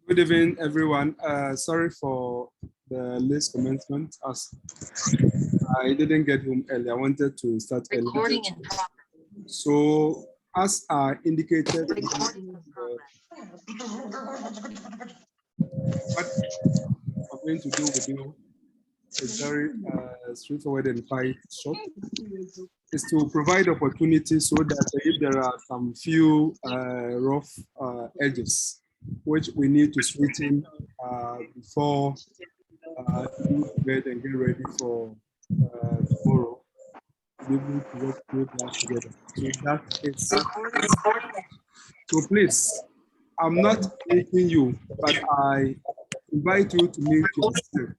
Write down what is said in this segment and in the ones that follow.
Good evening, everyone. Sorry for the late commencement, as I didn't get home early. I wanted to start early. So, as I indicated, what I'm going to do with you is very straightforward and quite short. Is to provide opportunities so that if there are some few rough edges which we need to sweeten before you go to bed and get ready for tomorrow, to be able to work through that together. So that is. So please, I'm not making you, but I invite you to meet yourself.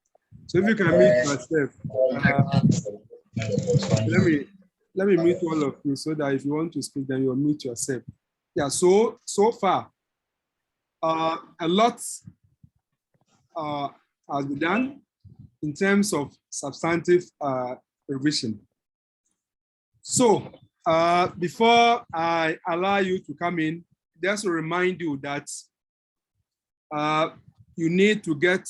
So if you can meet yourself, let me meet all of you so that if you want to speak, then you'll meet yourself. Yeah. So far, a lot has been done in terms of substantive revision. So before I allow you to come in, just to remind you that you need to get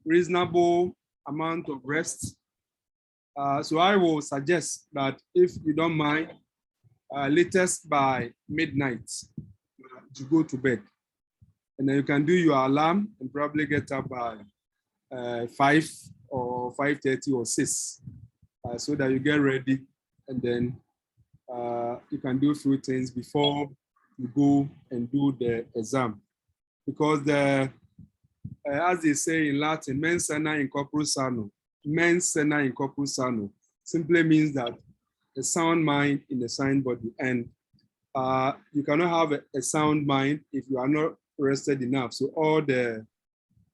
reasonable amount of rest. So I will suggest that if you don't mind, latest by midnight, to go to bed. And then you can do your alarm and probably get up by 5 or 5:30 or 6, so that you get ready, and then you can do a few things before you go and do the exam. Because as they say in Latin, mens sana in corpore sano, mens sana in corpore sano, simply means that a sound mind in a sound body. And you cannot have a sound mind if you are not rested enough. So all the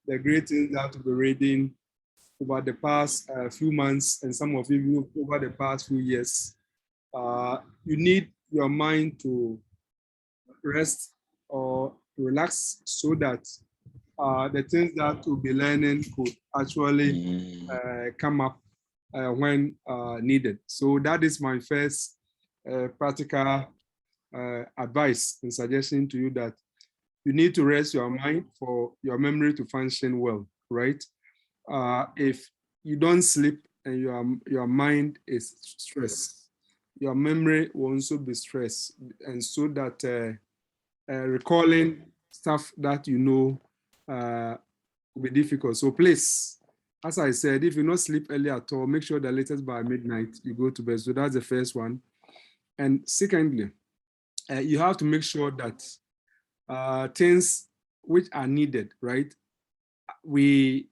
great things that we've been reading over the past few months, and some of you over the past few years, you need your mind to rest or relax so that the things that you'll be learning could actually come up when needed. So that is my first practical advice and suggestion to you, that you need to rest your mind for your memory to function well, right? If you don't sleep and your mind is stressed, your memory will also be stressed, and so that recalling stuff that you know will be difficult. So please, as I said, if you not sleep early at all, make sure that latest by midnight you go to bed. So that's the first one. And secondly, you have to make sure that things which are needed, right? We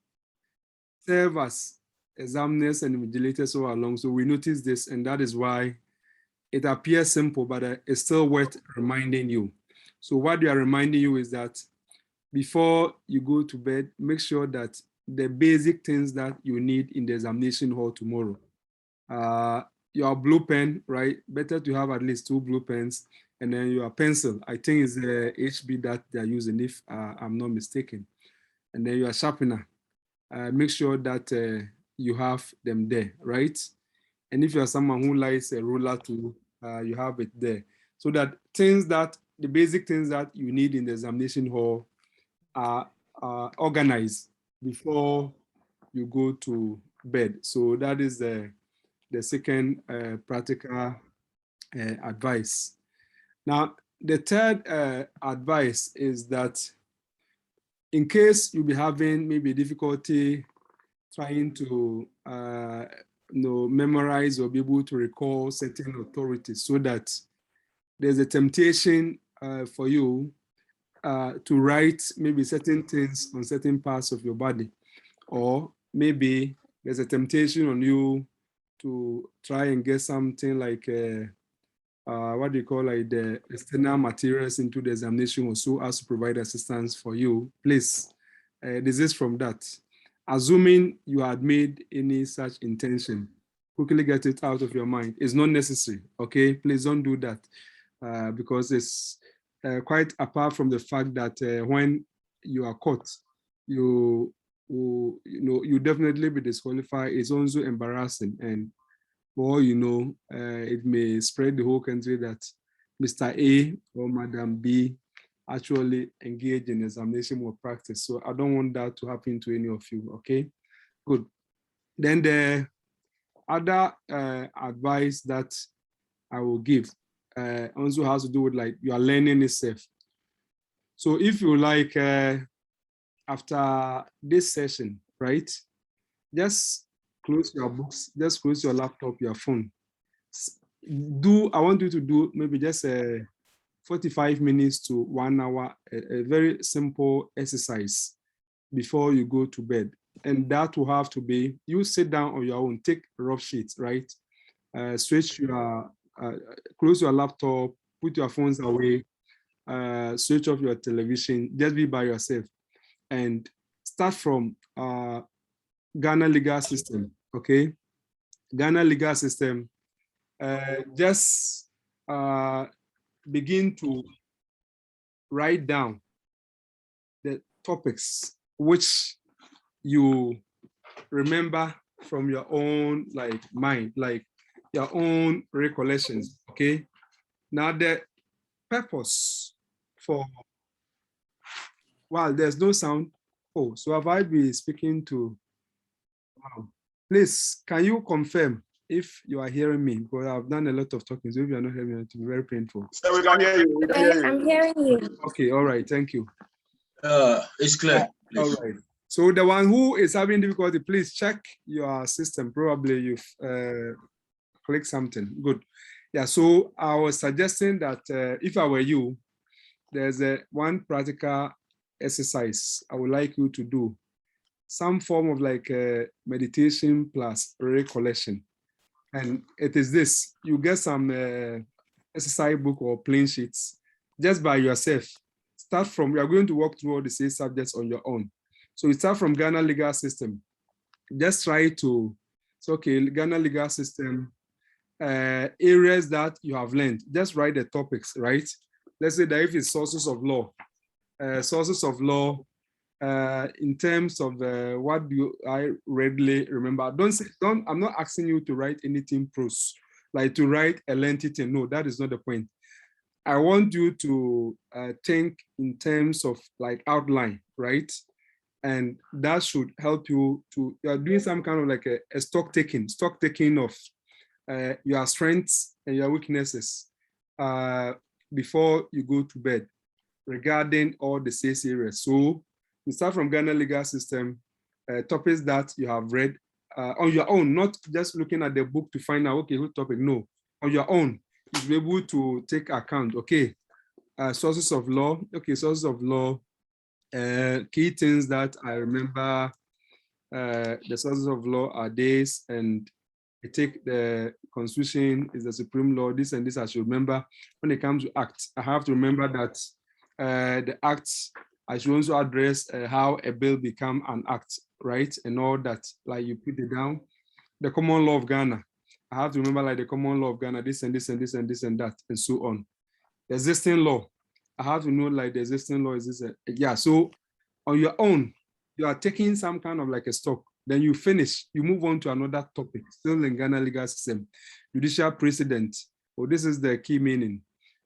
serve as examiners and invigilators all along, so we notice this, and that is why it appears simple, but it's still worth reminding you. So what we are reminding you is that before you go to bed, make sure that the basic things that you need in the examination hall tomorrow, your blue pen, right? Better to have at least 2 blue pens, and then your pencil. I think it's the HB that they're using, if I'm not mistaken. And then your sharpener. Make sure that you have them there, right? And if you're someone who likes a ruler too, you have it there. So that the basic things that you need in the examination hall are organized before you go to bed. So that is the second practical advice. Now, the third advice is that in case you'll be having maybe difficulty trying to memorize or be able to recall certain authorities, so that there's a temptation for you to write maybe certain things on certain parts of your body, or maybe there's a temptation on you to try and get something like what do you call, like the external materials into the examination, or so as to provide assistance for you. Please desist from that. Assuming you had made any such intention, quickly get it out of your mind. It's not necessary, okay? Please don't do that because it's quite apart from the fact that when you are caught, you definitely be disqualified. It's also embarrassing, and for all you know, it may spread the whole country that Mr. A or Madam B actually engage in examination or practice. So I don't want that to happen to any of you, okay? Good. Then the other advice that I will give also has to do with like your learning itself. So if you like, after this session, right, just close your books, just close your laptop, your phone. I want you to do maybe just 45 minutes to 1 hour, a very simple exercise before you go to bed. And that will have to be, you sit down on your own, take rough sheets, right? Switch your, close your laptop, put your phones away, switch off your television, just be by yourself. And start from Ghana legal system, okay? Ghana legal system, just begin to write down the topics which you remember from your own like mind, like your own recollections, okay? Now the purpose for, well, there's no sound. Oh, so have I been speaking to, please, can you confirm if you are hearing me? Because I've done a lot of talking, so if you are not hearing me, it will be very painful. So we can hear you. We can hear you. I'm hearing you. Okay, all right, thank you. It's clear. All right. So the one who is having difficulty, please check your system. Probably you've clicked something. Good. Yeah, so I was suggesting that if I were you, there's one practical exercise I would like you to do. Some form of like meditation plus recollection. And it is this, you get some exercise book or plain sheets just by yourself. Start from, you are going to walk through all the 6 subjects on your own. So you start from Ghana legal system. Just try to, it's okay, Ghana legal system, areas that you have learned, just write the topics, right? Let's say that if it's sources of law in terms of what do I readily remember? I'm not asking you to write anything prose, like to write a lengthy thing. No, that is not the point. I want you to think in terms of like outline, right? And that should help you to, you're doing some kind of like a stock taking of your strengths and your weaknesses before you go to bed regarding all the 6 areas. So you start from Ghana legal system, topics that you have read on your own, not just looking at the book to find out, okay, what topic, no, on your own, you'll be able to take account, okay, sources of law, okay, sources of law, key things that I remember, the sources of law are this, and I take the Constitution is the supreme law, this and this I should remember. When it comes to acts, I have to remember that the acts, I should also address how a bill become an act, right? And all that, like you put it down. The common law of Ghana, I have to remember like the common law of Ghana, this and this and this and this and that, and so on. The existing law, I have to know like the existing law is this, yeah. So on your own, you are taking some kind of like a stock. Then you finish, you move on to another topic, still in Ghana legal system, judicial precedent. Oh, this is the key meaning.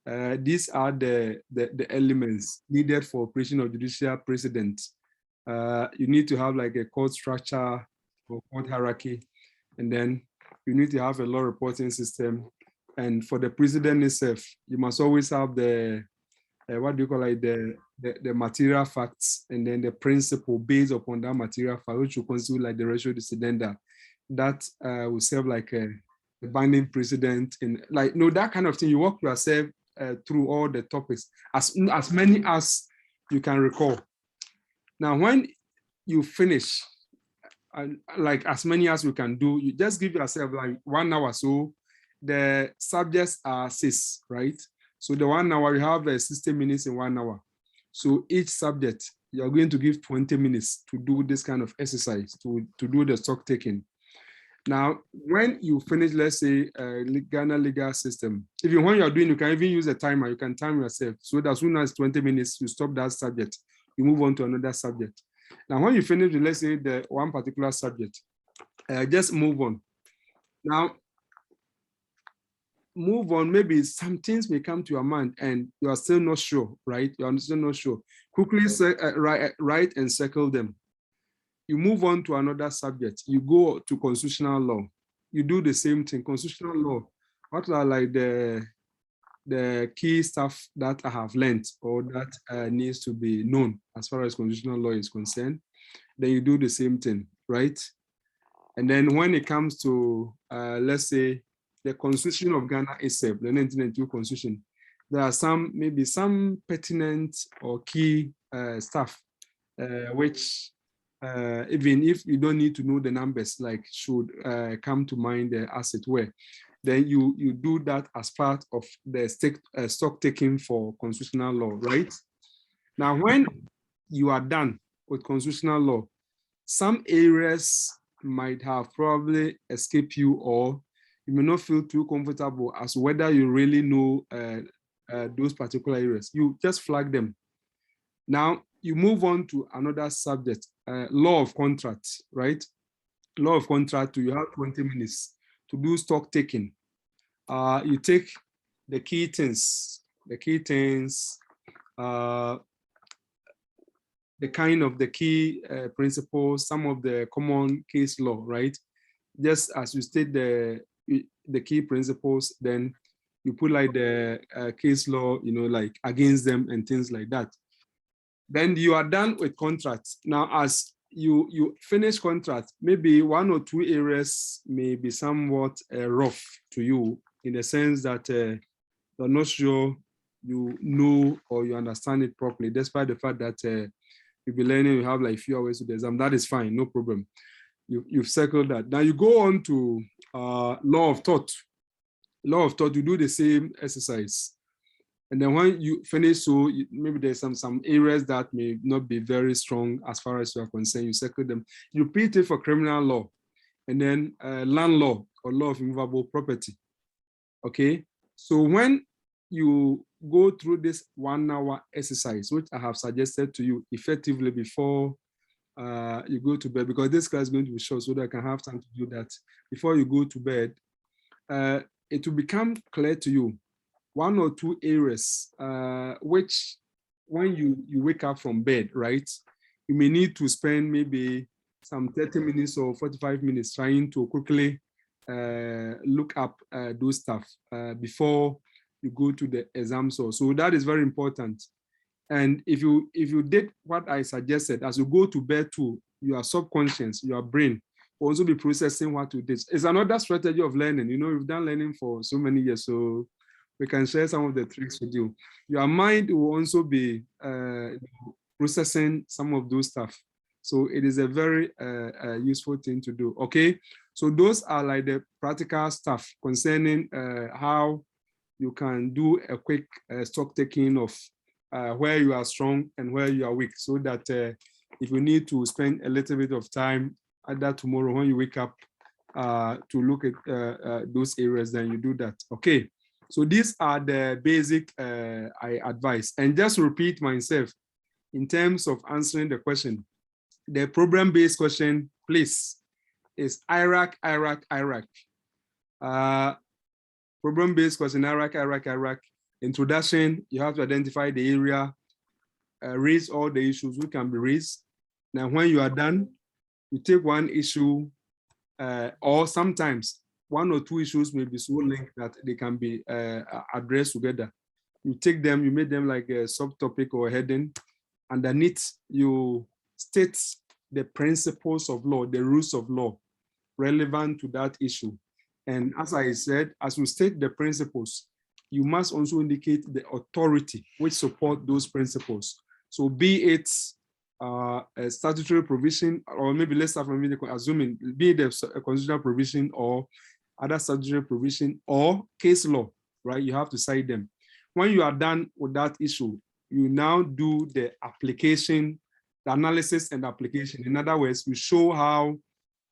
These are the elements needed for operation of judicial precedent. You need to have like a court structure or court hierarchy, and then you need to have a law reporting system. And for the precedent itself, you must always have the what do you call it, the material facts, and then the principle based upon that material fact, which you consider like the ratio decidendi, that will serve like a binding precedent in like, no, that kind of thing. You walk yourself through all the topics, as many as you can recall. Now, when you finish, like as many as you can do, you just give yourself like 1 hour. So the subjects are 6, right? So the 1 hour, you have 60 minutes in 1 hour. So each subject, you're going to give 20 minutes to do this kind of exercise, to do the stock taking. Now, when you finish, let's say, Ghana legal system, even when you're doing, you can even use a timer, you can time yourself. So that as soon as 20 minutes, you stop that subject, you move on to another subject. Now, when you finish with, let's say, the one particular subject, just move on. Now, move on. Maybe some things may come to your mind and you are still not sure, right? You are still not sure. Quickly write and circle them. You move on to another subject. You go to constitutional law. You do the same thing. Constitutional law. What are like the key stuff that I have learned or that needs to be known as far as constitutional law is concerned? Then you do the same thing, right? And then when it comes to, let's say, the Constitution of Ghana itself, the 1992 Constitution, there are maybe some pertinent or key stuff, which even if you don't need to know the numbers, like should come to mind as it were, then you do that as part of the stock taking for constitutional law, right? Now, when you are done with constitutional law, some areas might have probably escaped you, or you may not feel too comfortable as to whether you really know those particular areas. You just flag them. Now, you move on to another subject, law of contract, right? Law of contract, you have 20 minutes to do stock taking. You take the key things, the kind of the key principles, some of the common case law, right? Just as you state the key principles, then you put like the case law, like against them and things like that. Then you are done with contracts. Now, as you finish contract, maybe one or two areas may be somewhat rough to you in the sense that you're not sure you know or you understand it properly, despite the fact that you'll be learning, you have like a few hours to the exam. That is fine, no problem. You've circled that. Now you go on to law of thought. Law of thought, you do the same exercise. And then when you finish, so maybe there's some areas that may not be very strong as far as you are concerned, you circle them. You repeat it for criminal law, and then land law or law of immovable property. Okay, so when you go through this 1 hour exercise, which I have suggested to you effectively before you go to bed, because this class is going to be short so that I can have time to do that before you go to bed, it will become clear to you one or two areas which when you wake up from bed, right, you may need to spend maybe some 30 minutes or 45 minutes trying to quickly look up those stuff before you go to the exam. So that is very important. And if you did what I suggested, as you go to bed too, your subconscious, your brain will also be processing what you did. It's another strategy of learning. You've done learning for so many years, so we can share some of the tricks with you. Your mind will also be processing some of those stuff. So it is a very useful thing to do, okay? So those are like the practical stuff concerning how you can do a quick stock taking of where you are strong and where you are weak, so that if you need to spend a little bit of time, either tomorrow when you wake up to look at those areas, then you do that, okay? So these are the basic I advise. And just repeat myself in terms of answering the question. The problem-based question, please, is Iraq. Problem-based question, Iraq. Introduction, you have to identify the area, raise all the issues which can be raised. Now, when you are done, you take one issue, or sometimes one or two issues may be so linked that they can be addressed together. You take them, you make them like a subtopic or a heading. Underneath, you state the principles of law, the rules of law relevant to that issue. And as I said, as you state the principles, you must also indicate the authority which support those principles. So be it a statutory provision, or maybe let's start from assuming, be it a constitutional provision or other statutory provision or case law, right? You have to cite them. When you are done with that issue, you now do the application, the analysis and application. In other words, you show how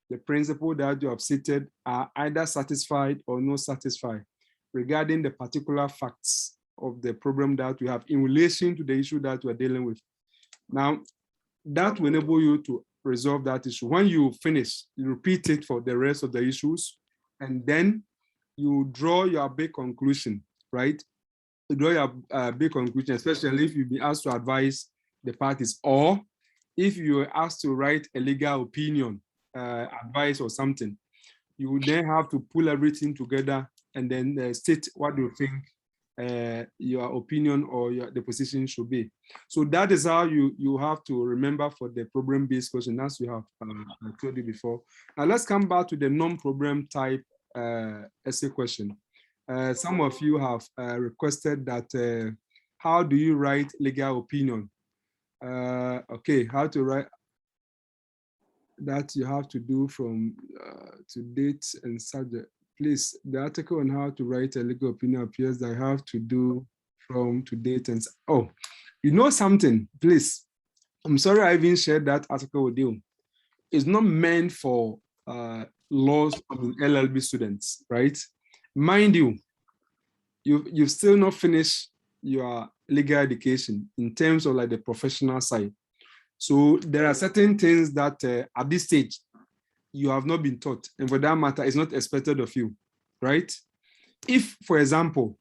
the principle that you have cited are either satisfied or not satisfied regarding the particular facts of the problem that we have in relation to the issue that we're dealing with. Now, that will enable you to resolve that issue. When you finish, you repeat it for the rest of the issues, and then you draw your big conclusion, right? You draw your big conclusion, especially if you've been asked to advise the parties, or if you are asked to write a legal opinion, advice or something. You then have to pull everything together and then state what you think your opinion or the position should be. So that is how you have to remember for the problem-based question, as we have I told you before. Now let's come back to the non-problem type essay question. Some of you have requested that how do you write legal opinion? Okay, how to write that you have to do from to date and subject. Please, the article on how to write a legal opinion appears that I have to do from to date and oh, you know something, please. I'm sorry I even shared that article with you. It's not meant for laws and LLB students, right? Mind you, you've still not finished your legal education in terms of like the professional side. So there are certain things that at this stage, you have not been taught, and for that matter, it's not expected of you, right? If, for example,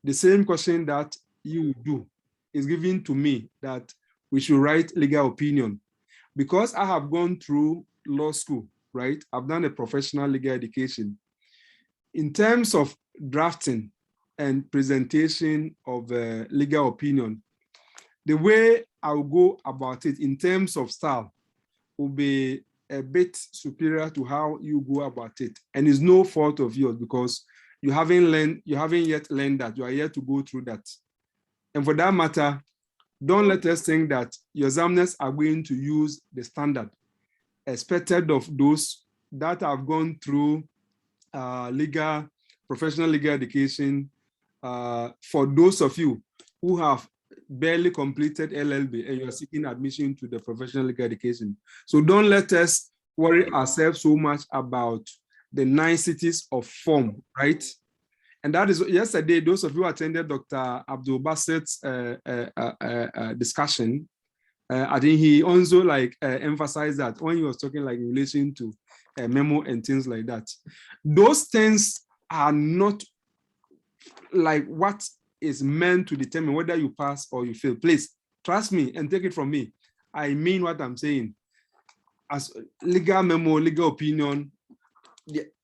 the same question that you do is given to me that we should write legal opinion, because I have gone through law school, right? I've done a professional legal education. In terms of drafting and presentation of legal opinion, the way I'll go about it in terms of style will be a bit superior to how you go about it. And it's no fault of yours, because you haven't yet learned that. You are yet to go through that. And for that matter, don't let us think that your examiners are going to use the standard expected of those that have gone through professional legal education. For those of you who have barely completed LLB and you're seeking admission to the professional legal education. So don't let us worry ourselves so much about the niceties of form, right? And that is, yesterday, those of you who attended Dr. Abdul Bassett's discussion, I think he also emphasized that when he was talking like in relation to a memo and things like that. Those things are not like what is meant to determine whether you pass or you fail. Please trust me and take it from me. I mean what I'm saying. As legal memo, legal opinion,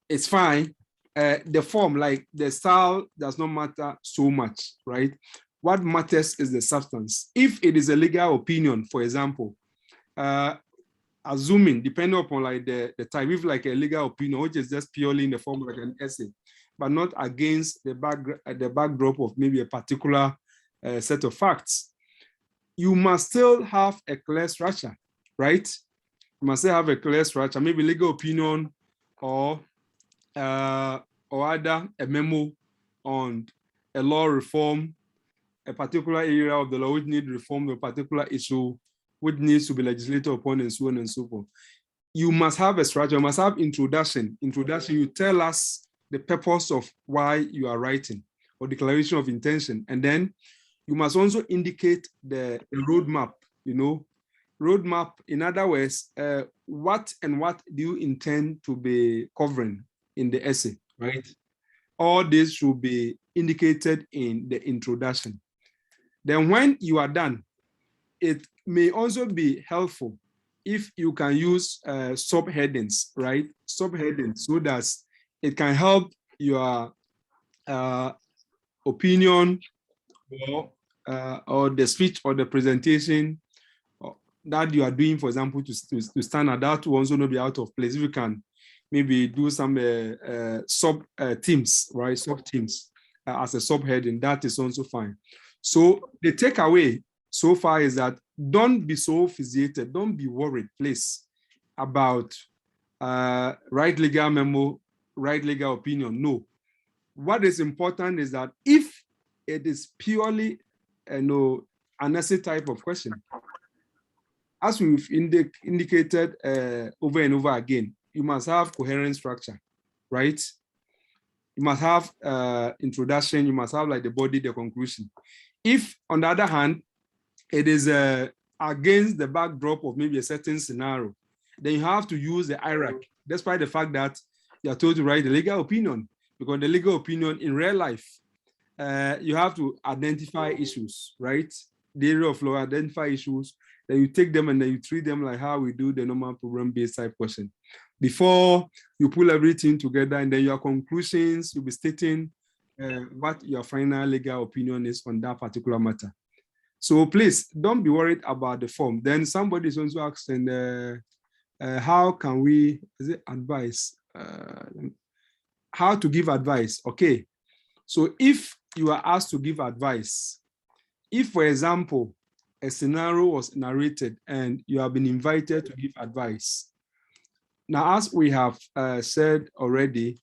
it's fine. The form, like the style, does not matter so much, right? What matters is the substance. If it is a legal opinion, for example, assuming, depending upon like the type, if like a legal opinion, which is just purely in the form of like an essay, but not against the backdrop of maybe a particular set of facts, you must still have a clear structure, right? You must still have a clear structure, maybe legal opinion or either a memo on a law reform, a particular area of the law which needs reform, a particular issue which needs to be legislated upon, and so on and so forth. You must have a structure, you must have introduction. Introduction, you tell us the purpose of why you are writing, or declaration of intention. And then you must also indicate the roadmap, roadmap. In other words, what do you intend to be covering in the essay, right? All this should be indicated in the introduction. Then when you are done, it may also be helpful if you can use subheadings, right? Subheadings, so that it can help your opinion or the speech or the presentation that you are doing, for example, to stand out. That will also not be out of place. If you can maybe do some sub themes, right? Sub themes as a subheading, that is also fine. So the takeaway so far is that don't be so fixated, don't be worried, please, about write legal memo, write legal opinion. No. What is important is that if it is purely an essay type of question, as we've indicated over and over again, you must have coherent structure, right? You must have introduction, you must have like the body, the conclusion. If, on the other hand, it is against the backdrop of maybe a certain scenario, then you have to use the hierarchy, despite the fact that you are told to write the legal opinion, because the legal opinion in real life, you have to identify issues, right? The area of law, identify issues, then you take them and then you treat them like how we do the normal program-based type question. Before you pull everything together, and then your conclusions, you'll be stating what your final legal opinion is on that particular matter. So please don't be worried about the form. Then somebody is also asking, how can we, is it advice? How to give advice? Okay. So if you are asked to give advice, if, for example, a scenario was narrated and you have been invited to give advice, now, as we have said already,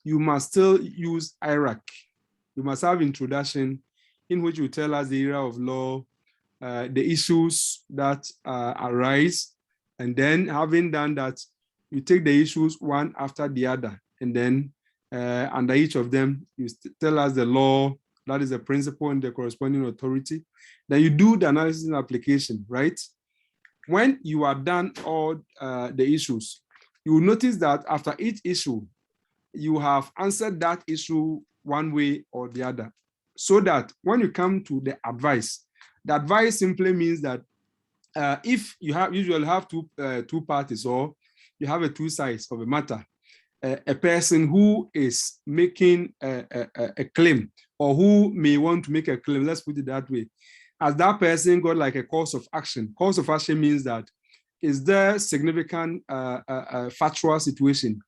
you must still use IRAC. You must have introduction in which you tell us the area of law, the issues that arise, and then having done that, you take the issues one after the other, and then under each of them, you tell us the law, that is the principle and the corresponding authority. Then you do the analysis and application, right? When you are done all the issues, you will notice that after each issue, you have answered that issue one way or the other. So that when you come to the advice simply means that if you usually have two parties, or you have two sides of a matter, a person who is making a claim, or who may want to make a claim, let's put it that way, as that person got like a course of action. Course of action means that is there significant factual situation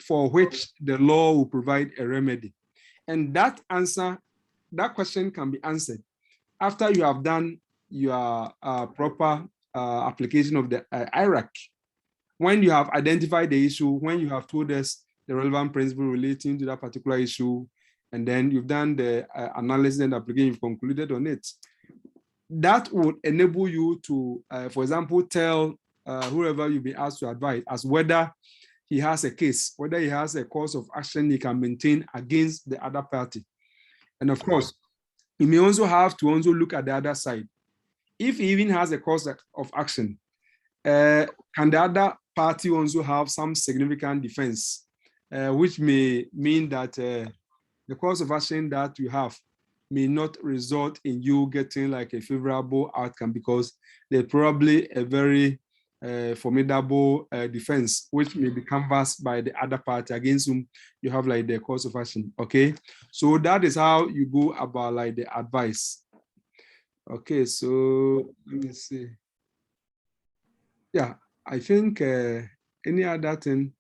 for which the law will provide a remedy? And that question can be answered after you have done your proper application of the IRAC. When you have identified the issue, when you have told us the relevant principle relating to that particular issue, and then you've done the analysis and application, you've concluded on it, that would enable you to, for example, tell whoever you've been asked to advise as whether he has a case, whether he has a course of action he can maintain against the other party. And of course, he may also have to look at the other side. If he even has a course of action, can the other party also have some significant defense, which may mean that the course of action that you have may not result in you getting like a favorable outcome, because there's probably a very formidable defense which may be canvassed by the other party against whom you have like the course of action. Okay, so that is how you go about like the advice. Okay, so let me see. Yeah, I think any other thing,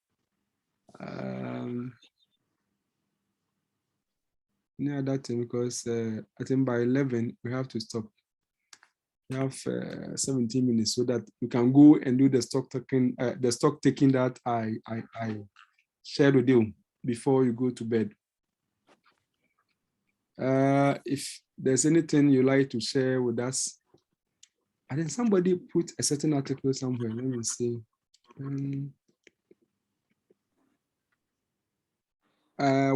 because I think by 11 we have to stop. We have 17 minutes so that you can go and do the stock taking that I shared with you before you go to bed. If there's anything you like to share with us, I think somebody put a certain article somewhere. Let me see.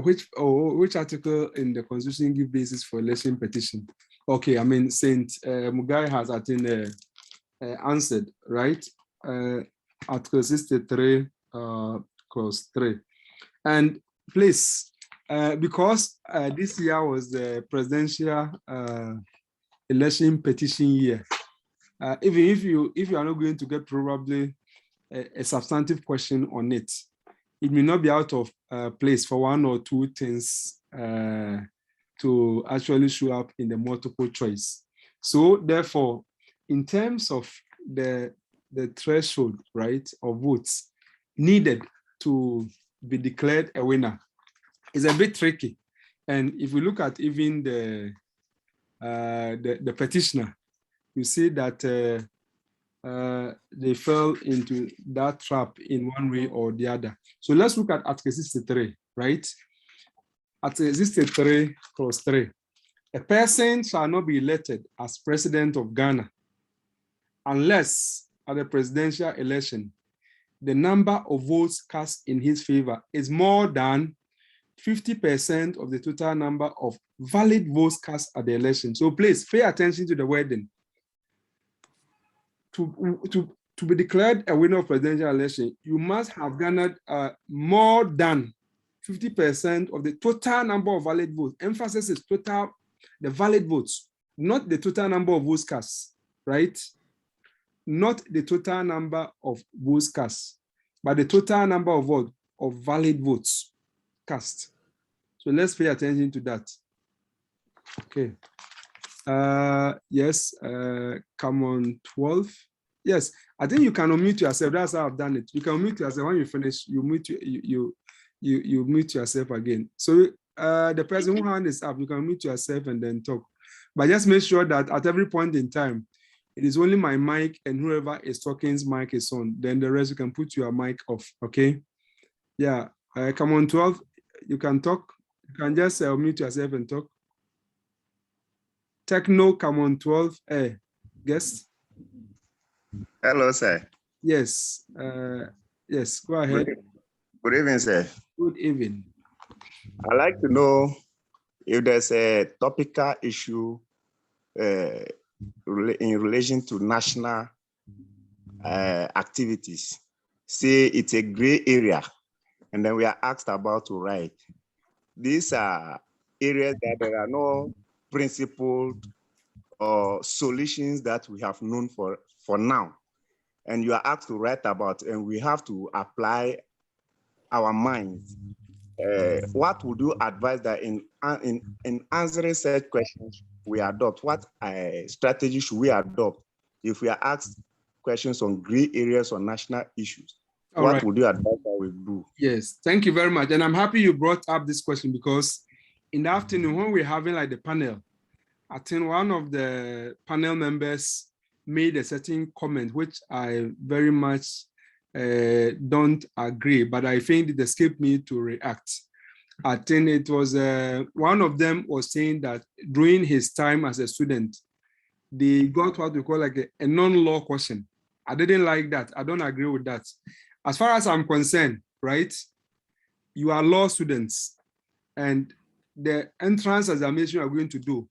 Which article in the Constitution give basis for election petition? Okay, I mean, Saint Mugai has, I think, answered, right? Article 63, clause 3. And please, because this year was the presidential election petition year, even if you are not going to get probably a substantive question on it, it may not be out of place for one or two things to actually show up in the multiple choice. So therefore, in terms of the threshold, right, of votes needed to be declared a winner, is a bit tricky. And if we look at even the petitioner, you see that they fell into that trap in one way or the other. So let's look at Article 63, right? Article 63, clause 3. A person shall not be elected as president of Ghana unless at the presidential election, the number of votes cast in his favor is more than 50% of the total number of valid votes cast at the election. So please pay attention to the wording. To be declared a winner of presidential election, you must have garnered more than 50% of the total number of valid votes. Emphasis is total, the valid votes, not the total number of votes cast, right? Not the total number of votes cast, but the total number of votes of valid votes cast. So let's pay attention to that. Okay. Yes, come on, 12. Yes, I think you can unmute yourself. That's how I've done it. You can unmute yourself. When you finish, you mute yourself again. So the person who hand is up, you can mute yourself and then talk. But just make sure that at every point in time, it is only my mic and whoever is talking's mic is on. Then the rest you can put your mic off. Okay. Yeah. Come on, 12. You can talk. You can just mute yourself and talk. Techno, come on, 12. Guest. Hello, sir. Yes. Yes, go ahead. Good evening, sir. Good evening. I'd like to know if there's a topical issue in relation to national activities. Say it's a gray area, and then we are asked about to write. These are areas that there are no principled or solutions that we have known for now. And you are asked to write about, and we have to apply our minds. What would you advise that in answering such questions we adopt? What strategy should we adopt if we are asked questions on gray areas or national issues? What would you advise that we do? Yes, thank you very much. And I'm happy you brought up this question because in the afternoon when we're having like the panel, I think one of the panel members made a certain comment, which I very much don't agree, but I think it escaped me to react. I think it was, one of them was saying that during his time as a student, they got what we call like a non-law question. I didn't like that. I don't agree with that. As far as I'm concerned, right, you are law students and the entrance examination you are going to do,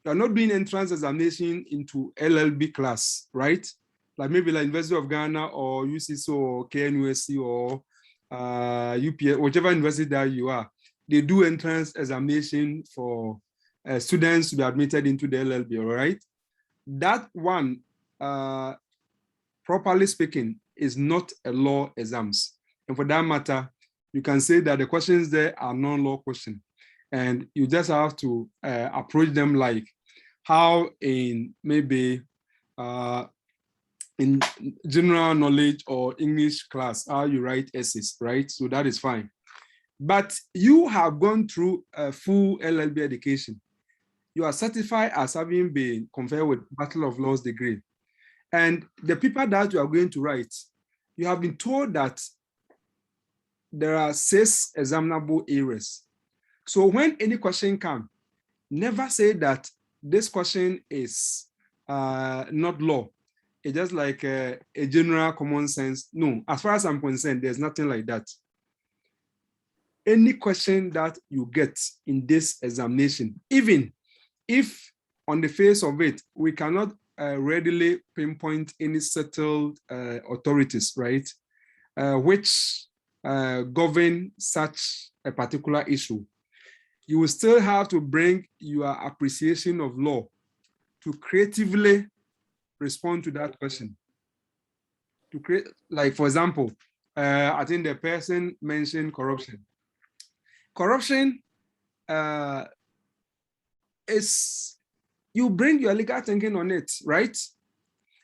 you are not doing entrance examination into LLB class, right? Like maybe like University of Ghana or UCSO or KNUSC or UPS, whichever university that you are, they do entrance examination for students to be admitted into the LLB, all right? That one, properly speaking, is not a law exams. And for that matter, you can say that the questions there are non-law questions. And you just have to approach them like how in maybe in general knowledge or English class, how you write essays, right? So that is fine. But you have gone through a full LLB education. You are certified as having been conferred with Bachelor of Laws degree. And the paper that you are going to write, you have been told that there are 6 examinable areas. So when any question comes, never say that this question is not law. It's just like a general common sense. No, as far as I'm concerned, there's nothing like that. Any question that you get in this examination, even if on the face of it, we cannot readily pinpoint any settled authorities, right, which govern such a particular issue, you will still have to bring your appreciation of law to creatively respond to that question. To create, like for example, I think the person mentioned corruption. Corruption is, you bring your legal thinking on it, right?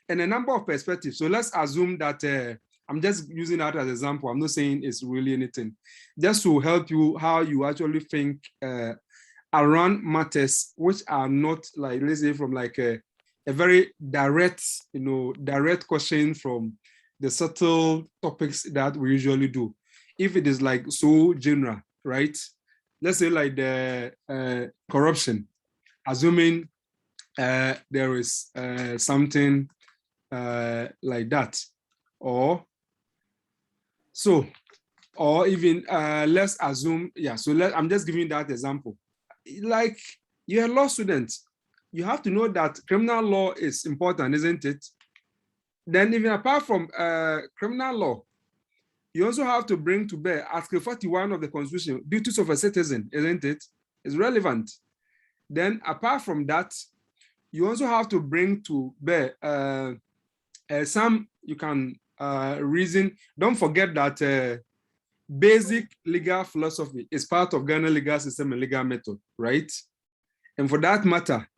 And a number of perspectives. So let's assume that, I'm just using that as an example. I'm not saying it's really anything. Just to help you how you actually think around matters which are not like, let's say from like a very direct, direct question from the subtle topics that we usually do. If it is like so general, right? Let's say like the corruption, assuming there is something like that, or so, or even let's assume, yeah, so I'm just giving that example. Like you're a law student, you have to know that criminal law is important, isn't it? Then even apart from criminal law, You also have to bring to bear Article 41 of the Constitution, duties of a citizen, isn't it? It's relevant. Then apart from that, you also have to bring to bear some you can reason. Don't forget that basic legal philosophy is part of Ghana legal system and legal method, right? And for that matter,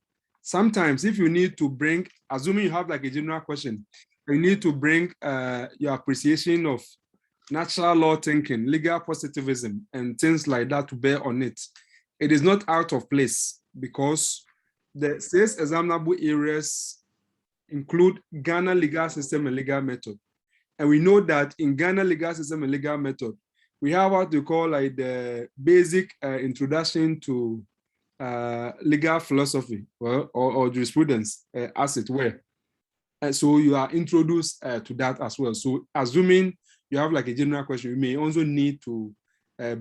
sometimes if you need to bring, assuming you have like a general question, you need to bring your appreciation of natural law thinking, legal positivism, and things like that to bear on it. It is not out of place because the 6 examinable areas include Ghana legal system and legal method. And we know that in Ghana legal system and legal method, we have what we call like the basic introduction to legal philosophy or jurisprudence, as it were. And so you are introduced to that as well. So assuming you have like a general question, you may also need to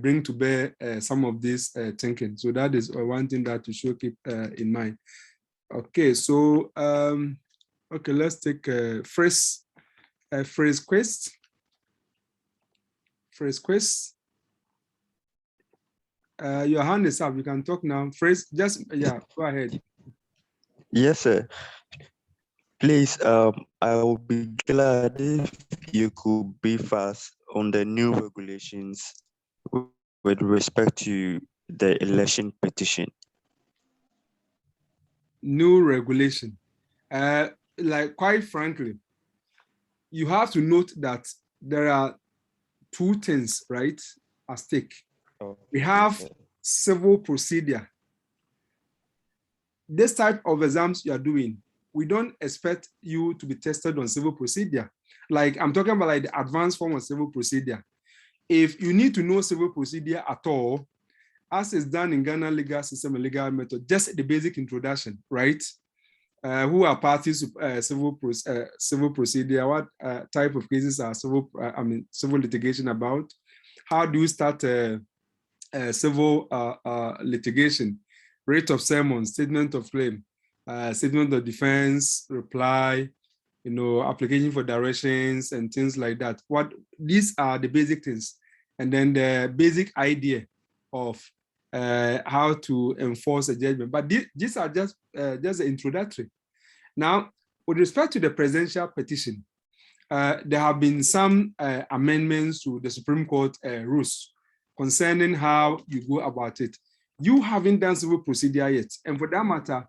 bring to bear some of this thinking. So that is one thing that you should keep in mind. Okay, so okay, let's take phrase quest. Phrase quest. Your hand is up. You can talk now. Phrase, just yeah, go ahead. Yes, sir. Please, I will be glad if you could brief us on the new regulations with respect to the election petition. New regulation. Like quite frankly, you have to note that there are 2 things, right, at stake. Oh, We have civil procedure. This type of exams you are doing, we don't expect you to be tested on civil procedure. Like I'm talking about like the advanced form of civil procedure. If you need to know civil procedure at all, as is done in Ghana legal system and legal method, just the basic introduction, right? Who are parties to civil procedure? What type of cases are civil litigation about? How do you start civil litigation? Rate of summons, statement of claim, statement of defense, reply, application for directions and things like that. These are the basic things, and then the basic idea of how to enforce a judgment. But these are just introductory. Now, with respect to the presidential petition, there have been some amendments to the Supreme Court rules concerning how you go about it. You haven't done civil procedure yet, and for that matter,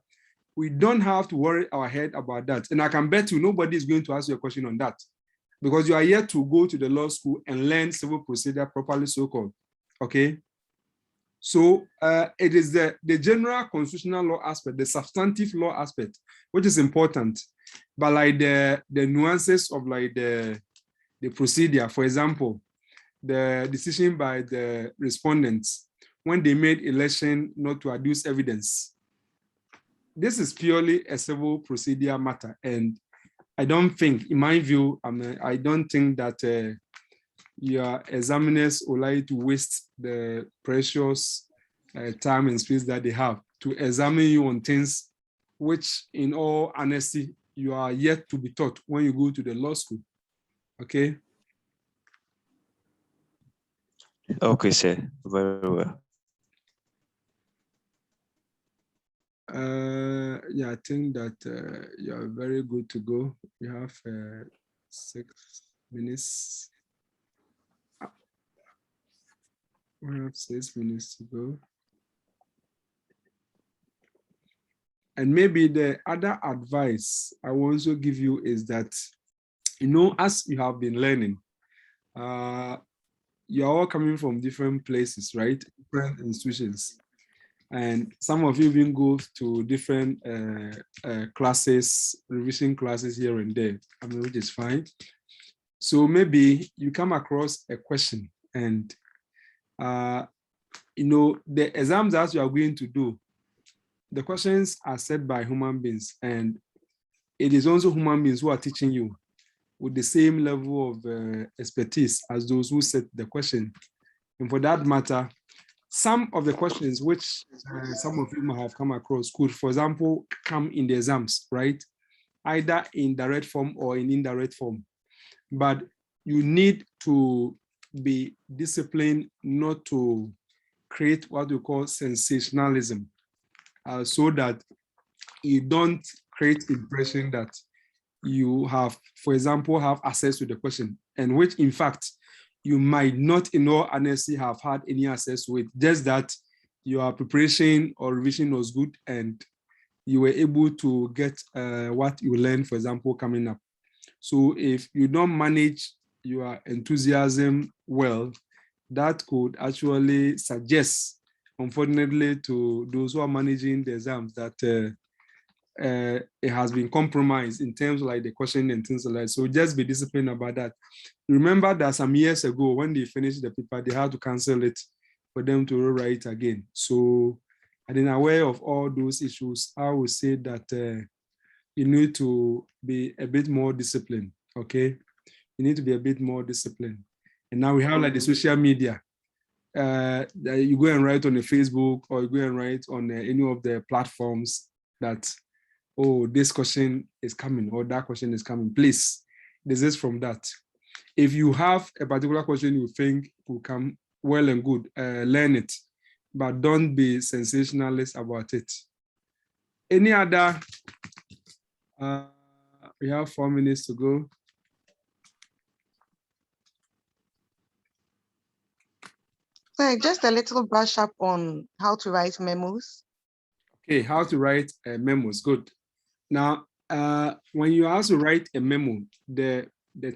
we don't have to worry our head about that. And I can bet you nobody is going to ask you a question on that because you are yet to go to the law school and learn civil procedure properly, so-called. Okay. So it is the general constitutional law aspect, the substantive law aspect, which is important, but like the nuances of like the procedure. For example, the decision by the respondents when they made election not to adduce evidence. This is purely a civil procedure matter, and I don't think, in my view, I don't think that your examiners would like to waste the precious time and space that they have to examine you on things which, in all honesty, you are yet to be taught when you go to the law school. Okay? Okay, sir. Very well. Yeah, I think that you're very good to go. You have 6 minutes. We have 6 minutes to go. And maybe the other advice I will also give you is that, as you have been learning, you're all coming from different places, right? Different institutions. And some of you even go to different classes, revision classes here and there, which is fine. So maybe you come across a question and, the exams that you are going to do, the questions are set by human beings, and it is also human beings who are teaching you with the same level of expertise as those who set the question. And for that matter, some of the questions which some of you might have come across could, for example, come in the exams, right? Either in direct form or in indirect form. But you need to be disciplined not to create what we call sensationalism, so that you don't create impression that you have, for example, have access to the question, and which in fact you might not in all honesty have had any access with, just that your preparation or revision was good and you were able to get what you learned, for example, coming up. So if you don't manage your enthusiasm well, that could actually suggest, unfortunately, to those who are managing the exams that it has been compromised in terms of like the question and things like that. So just be disciplined about that. Remember that some years ago, when they finished the paper, they had to cancel it for them to rewrite it again. So I am aware of all those issues. I would say that you need to be a bit more disciplined, okay? You need to be a bit more disciplined. And now we have like the social media. You go and write on the Facebook, or you go and write on any of the platforms that, oh, this question is coming or that question is coming. Please desist from that. If you have a particular question you think will come, well and good, learn it, but don't be sensationalist about it. Any other? We have 4 minutes to go. So just a little brush up on how to write memos. Okay, how to write memos, good. Now, when you ask to write a memo, the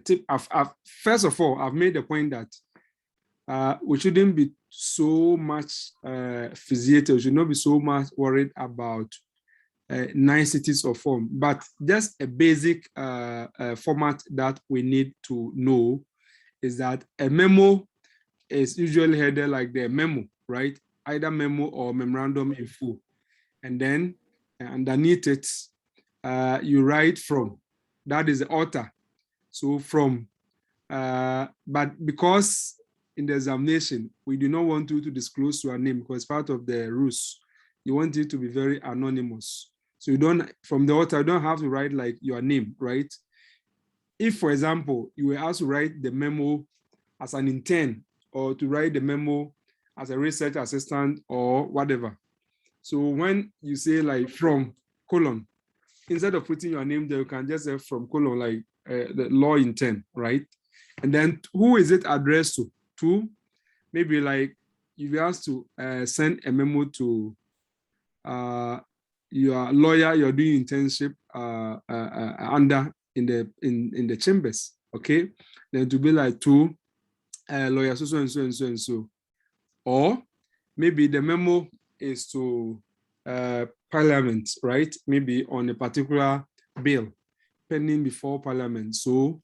tip, first of all, I've made the point that we shouldn't be so much fixated, we should not be so much worried about niceties of form, but just a basic format that we need to know is that a memo is usually headed like the memo, right? Either memo or memorandum in full. And then underneath it, you write from. That is the author. So from, but because in the examination, we do not want you to disclose your name because part of the rules, you want it to be very anonymous. So you don't, from the author, you don't have to write like your name, right? If, for example, you were asked to write the memo as an intern or to write the memo as a research assistant or whatever. So when you say like from colon, instead of putting your name there, you can just say from colon, like the law intern, right? And then who is it addressed to? To maybe like if you asked to send a memo to your lawyer you're doing internship under in the chambers, okay? Then to be like to lawyer so and so and so and so, or maybe the memo is to Parliament, right? Maybe on a particular bill pending before Parliament. So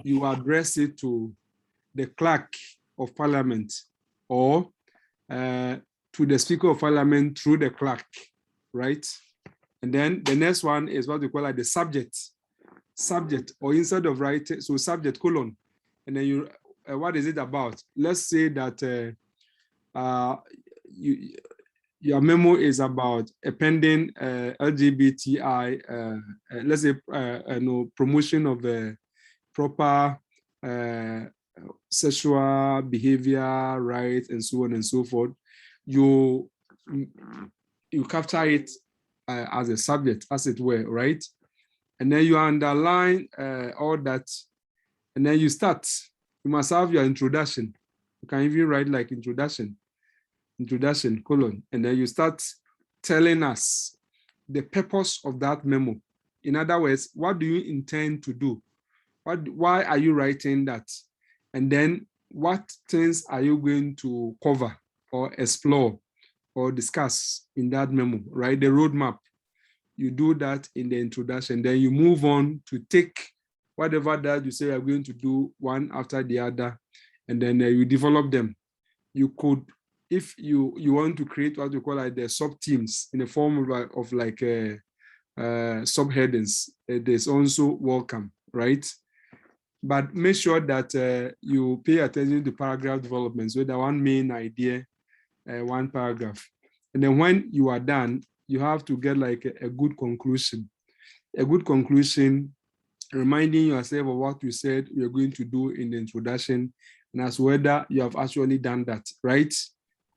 you address it to the clerk of Parliament or to the Speaker of Parliament through the clerk, right? And then the next one is what we call like the subject, or instead of writing, so subject colon, and then you, what is it about? Let's say that your memo is about a pending LGBTI, let's say, promotion of proper sexual behavior, rights, and so on and so forth. You capture it as a subject, as it were, right? And then you underline all that, and then you start. You must have your introduction. You can even write like introduction, colon, and then you start telling us the purpose of that memo. In other words, what do you intend to do? Why are you writing that? And then what things are you going to cover or explore or discuss in that memo, right? The roadmap. You do that in the introduction, then you move on to take whatever that you say you're going to do one after the other, and then you develop them. You could, if you want to create what you call like the sub-teams in the form of like subheadings, it is also welcome, right? But make sure that you pay attention to paragraph development. So that one main idea, one paragraph. And then when you are done, you have to get like a good conclusion. A good conclusion, reminding yourself of what you said you're going to do in the introduction, and as whether you have actually done that, right?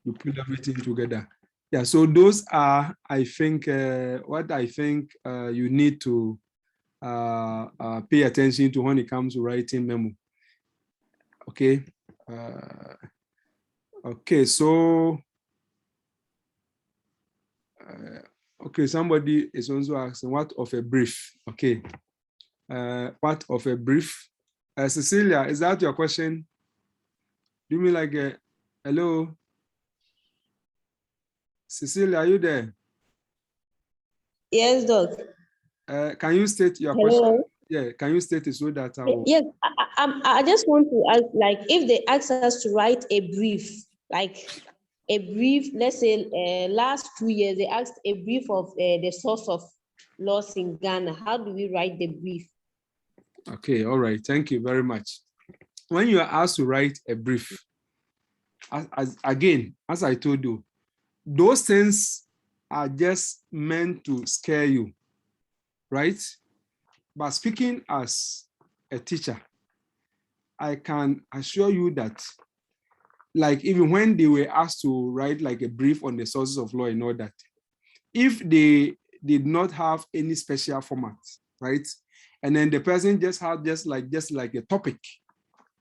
You put everything together. Yeah, so those are, I think, what I think you need to pay attention to when it comes to writing memo. Okay. Okay, so okay, somebody is also asking, what of a brief? Okay, what of a brief? Cecilia, is that your question? Do you mean like a hello? Cecilia, are you there? Yes, Doc. Can you state your Hello. question? Yeah, can you state it so that I will... Yes, I just want to ask, like, if they ask us to write a brief, like a brief, let's say last 2 years, they asked a brief of the source of laws in Ghana. How do we write the brief? Okay, all right, thank you very much. When you are asked to write a brief, again, as I told you, those things are just meant to scare you, right? But speaking as a teacher, I can assure you that, like, even when they were asked to write like a brief on the sources of law and all that, if they did not have any special format, right? And then the person just had just like a topic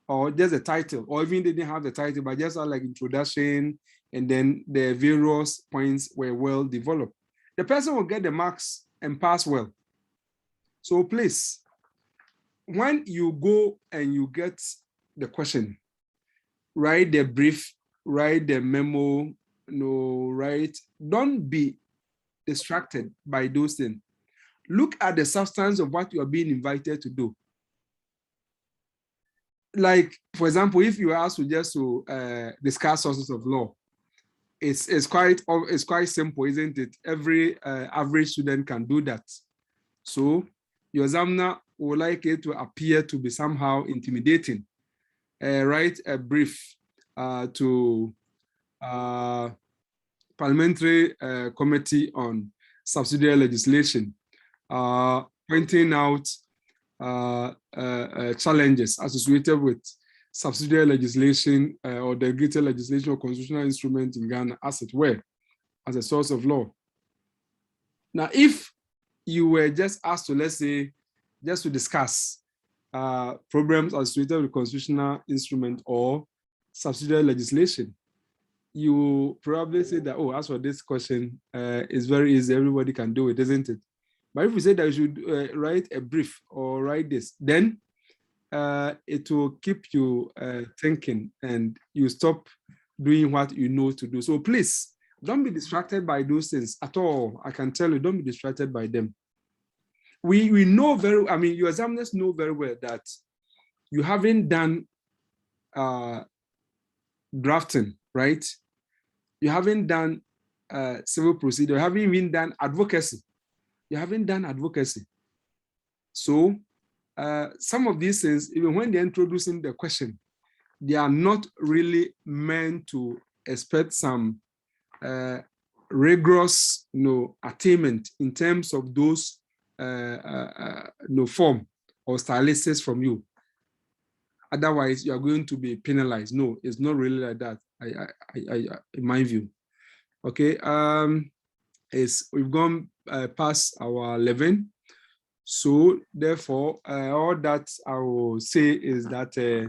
or just a title, or even they didn't have the title, but just had like introduction, and then the various points were well developed, the person will get the marks and pass well. So please, when you go and you get the question, write the brief, write the memo, don't be distracted by those things. Look at the substance of what you are being invited to do. Like, for example, if you are asked to just to discuss sources of law, it's quite simple, isn't it? Every average student can do that. So your examiner would like it to appear to be somehow intimidating. Write a brief to Parliamentary Committee on Subsidiary Legislation, pointing out challenges associated with subsidiary legislation or delegated legislation or constitutional instrument in Ghana, as it were, as a source of law. Now, if you were just asked to, let's say, just to discuss problems associated with constitutional instrument or subsidiary legislation, you probably say that, oh, as for this question, it's very easy, everybody can do it, isn't it? But if we say that you should write a brief or write this, then it will keep you thinking, and you stop doing what you know to do. So please, don't be distracted by those things at all. I can tell you, don't be distracted by them. We know very, I mean, your examiners know very well that you haven't done drafting, right? You haven't done civil procedure, you haven't even done advocacy. You haven't done advocacy. So some of these things, even when they're introducing the question, they are not really meant to expect some rigorous attainment in terms of those form or stylistics from you. Otherwise, you are going to be penalized. No, it's not really like that, in my view. Okay, we've gone past our 11. So therefore, all that I will say is that we'll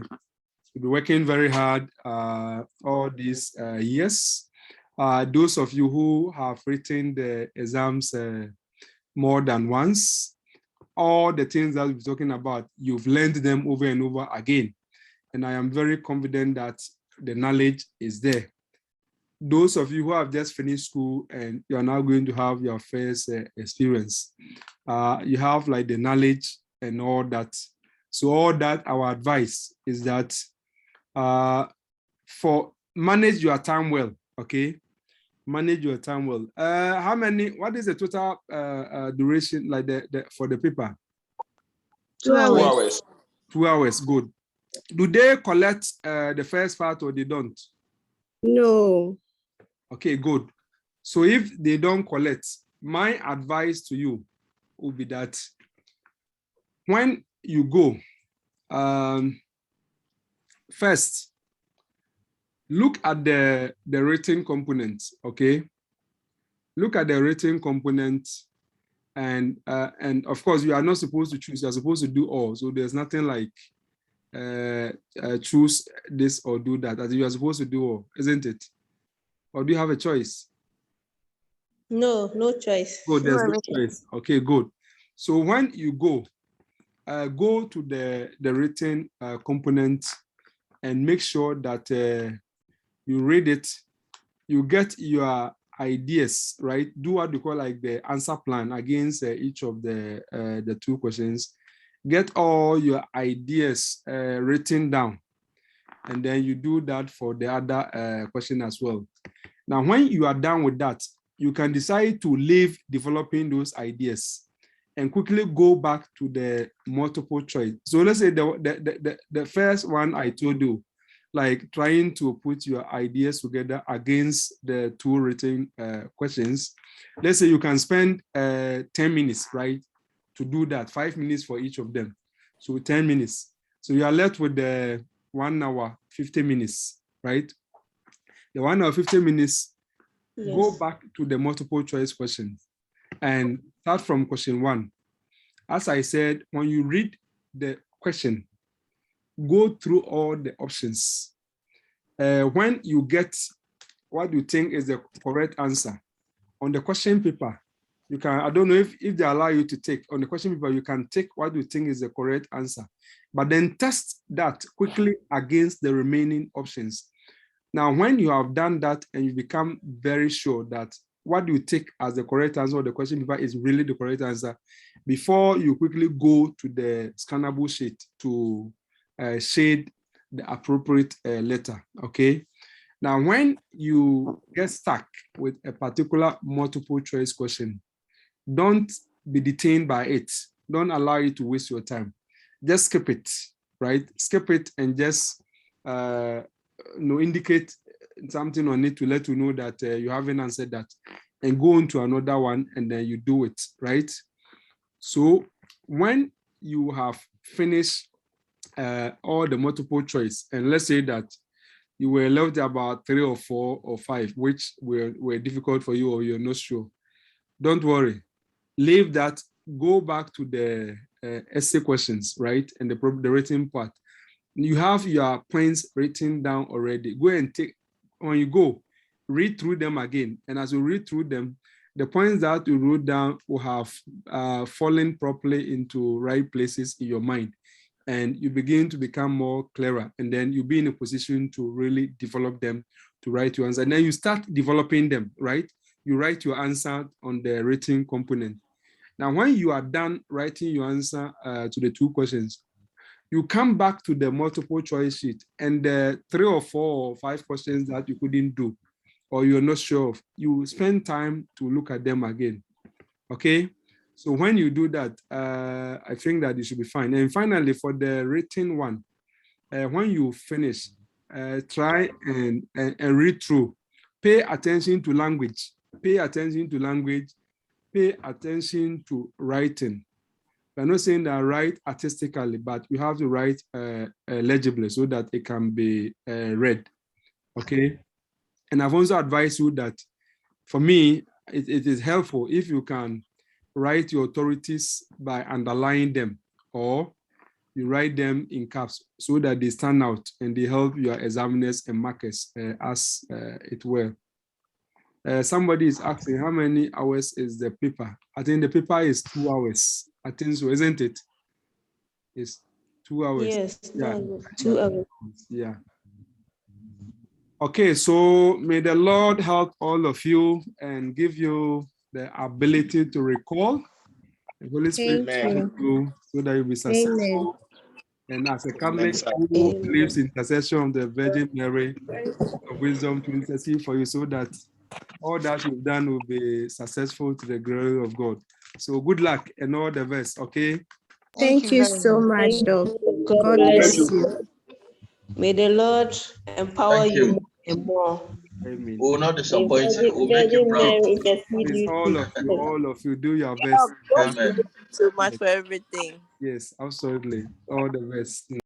be working very hard all these years. Those of you who have written the exams more than once, all the things that we're talking about, you've learned them over and over again. And I am very confident that the knowledge is there. Those of you who have just finished school and you are now going to have your first experience, you have like the knowledge and all that. So all that, our advice is that for manage your time well, okay? Manage your time well. What is the total duration like for the paper? 2 hours. 2 hours. 2 hours, good. Do they collect the first part or they don't? No. Okay, good. So if they don't collect, my advice to you would be that when you go, first, look at the written component, okay? Look at the written component, and of course you are not supposed to choose, you are supposed to do all. So there's nothing like choose this or do that, as you are supposed to do all, isn't it? Or do you have a choice? No, no choice. Oh, there's no choice. Okay, good. So when you go to the written component and make sure that you read it, you get your ideas, right? Do what you call like the answer plan against each of the two questions. Get all your ideas written down, and then you do that for the other question as well. Now, when you are done with that, you can decide to leave developing those ideas and quickly go back to the multiple choice. So let's say the first one I told you, like trying to put your ideas together against the two written questions. Let's say you can spend 10 minutes, right, to do that, 5 minutes for each of them. So 10 minutes. So you are left with the 1 hour, 50 minutes, right? The 1 hour, 50 minutes, yes. Go back to the multiple choice questions and start from question 1. As I said, when you read the question, go through all the options. When you get what you think is the correct answer on the question paper, you can, I don't know if they allow you to take on the question paper, you can take what you think is the correct answer, but then test that quickly against the remaining options. Now, when you have done that and you become very sure that what you take as the correct answer or the question paper is really the correct answer, before you quickly go to the scannable sheet to shade the appropriate letter, okay? Now, when you get stuck with a particular multiple choice question, don't be detained by it. Don't allow it to waste your time. Just skip it, right? Skip it and just indicate something on it to let you know that you haven't answered that, and go on to another one, and then you do it, right? So when you have finished all the multiple choice, and let's say that you were left about 3 or 4 or 5, which were difficult for you or you're not sure, don't worry. Leave that, go back to the essay questions, right? And the written part. You have your points written down already. Go and take, when you go, read through them again. And as you read through them, the points that you wrote down will have fallen properly into right places in your mind. And you begin to become more clearer. And then you'll be in a position to really develop them to write your answer. And then you start developing them, right? You write your answer on the written component. Now, when you are done writing your answer to the 2 questions, you come back to the multiple choice sheet, and the 3 or 4 or 5 questions that you couldn't do or you're not sure of, you spend time to look at them again, okay? So when you do that, I think that it should be fine. And finally, for the written one, when you finish, try and read through. Pay attention to language. Pay attention to language. Pay attention to writing. We're not saying that write artistically, but you have to write legibly so that it can be read, okay? And I've also advised you that, for me, it is helpful if you can write your authorities by underlining them, or you write them in caps so that they stand out and they help your examiners and markers as it were. Somebody is asking how many hours is the paper. I think the paper is 2 hours. I think so, isn't it? It's 2 hours. Yes, yeah. 2 hours. Yeah. Okay, so may the Lord help all of you and give you the ability to recall. The Holy Spirit help you so that you'll be successful. And as a Catholic who believes in intercession of the Virgin Mary, of wisdom to intercede for you, so that all that you've done will be successful to the glory of God. So good luck and all the best, okay? Thank you so much, Doc. God bless you. May the Lord empower you more and more. Amen. We will not disappoint you. We'll make you proud. Please, all of you, do your best. Amen. So much for everything. Yes, absolutely. All the best.